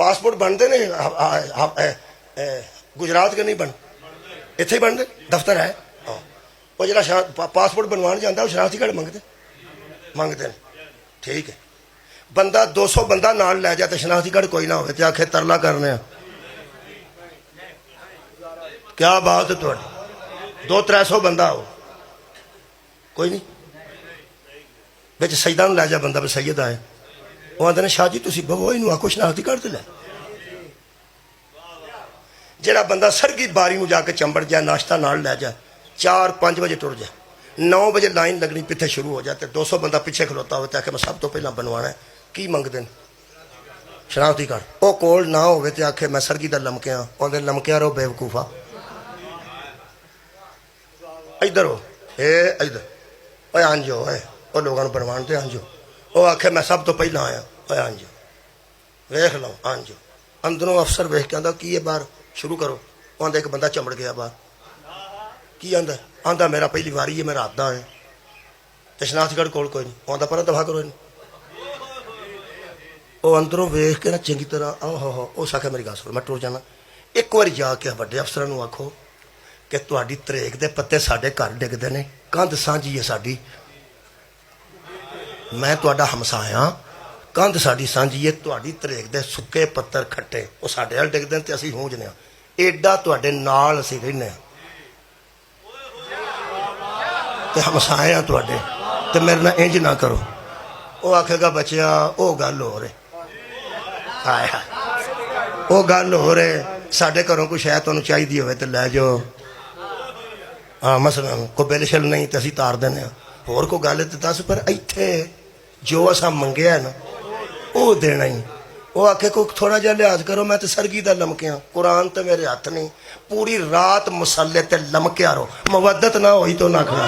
passport बनते ने गुजरात के नहीं बन इत्थे ही बनते दफ्तर है वो जरा पासपोर्ट बनवाने जाता वो शनाख्ती कार्ड मंगते हैं ठीक है बंदा 200 बंदा नाल लै जाए तो शनाख्ती कार्ड कोई ना हो तो आखे तरला करने क्या बात है थोड़ी 200-300 बंदा हो कोई नहीं बिच सईदा लै जाए बंदा भी सैयद आए वो आते शाह जी तुम बवो इनू आखो शनाख्ती कार्ड तो लै ਜਿਹੜਾ ਬੰਦਾ ਸਰਗੀ ਬਾਰੀ ਨੂੰ ਜਾ ਕੇ ਚੰਬੜ ਜਾ ਨਾਸ਼ਤਾ ਨਾਲ ਲੈ ਜਾ 4-5 ਵਜੇ ਟੁਰ ਜਾ 9 ਵਜੇ ਲਾਈਨ ਲੱਗਣੀ ਪਿੱਛੇ ਸ਼ੁਰੂ ਹੋ ਜਾ ਤੇ 200 ਬੰਦਾ ਪਿੱਛੇ ਖਲੋਤਾ ਹੋਵੇ ਤੇ ਆਖੇ ਮੈਂ ਸਭ ਤੋਂ ਪਹਿਲਾਂ ਬਣਵਾਣਾ ਕੀ ਮੰਗਦੇ ਨੇ ਸ਼ਨਾਖਤੀ ਕਾਰਡ ਉਹ ਕੋਲ ਨਾ ਹੋਵੇ ਤੇ ਆਖੇ ਮੈਂ ਸਰਗੀ ਦਾ ਲਮਕਿਆ ਉਹਦੇ ਲਮਕਿਆ ਰੋ ਬੇਵਕੂਫਾ ਇੱਧਰ ਹੋ ਇਹ ਇੱਧਰ ਓਏ ਆਂਜੋ ਓਏ ਉਹ ਲੋਕਾਂ ਨੂੰ ਬਣਵਾਉਣ ਤੇ ਆਂਜੋ ਉਹ ਆਖੇ ਮੈਂ ਸਭ ਤੋਂ ਪਹਿਲਾਂ ਆਇਆ ਓਏ ਆਂਜੋ ਵੇਖ ਲਓ ਆਂਜੋ ਅੰਦਰੋਂ ਅਫਸਰ ਵੇਖ ਕੇ ਆਂਦਾ ਕੀ ਹੈ ਬਾਹਰ शुरू करो आंदा एक बंदा चमड़ गया बाहर की आंदा आंदा मेरा पहली वारी है मेरा हाथ है तो शनाख्तगढ़ कोल कोई नहीं आंदा पर दफा करो वो अंदरों वेख के ना चंगी तरह आहो हो उस आखे मेरी गल सुनो मैं टुर जाना एक बार जाके बड़े अफसर आखो कि तुहाडी तरेक दे पत्ते साडे घर डिगदे ने कंध सांझी है साडी मैं तुहाडा हमसाया कंध साडी सांझी है तुहाडी तरेक दे सुक्के पत्तर खट्टे वो साडे वाल डिगदे ते असीं होंजने एडा तुहाडे नाल असीं रहने ते हमसाए आ तुहाडे ते मेरे नाल इंज ना करो वो आखेगा बच्चिया वो गल हो रही हाय हाय वो गल हो रही साडे घरों कोई शै तुहानूं चाहीदी होवे ते लै जाओ हाँ मसलन कोई बिल शिल नहीं तो असीं तार देने होर कोई गल ते दस पर इत्थे जो असां मंगिया ना वो देना ही वो आखे को थोड़ा जहा लिहाज करो मैं तो सरगी का लमकिया कुरान तो मेरे हथ नहीं पूरी रात मसाले ते लमकिया रहो मुवद्दत ना होई तो ना खड़ा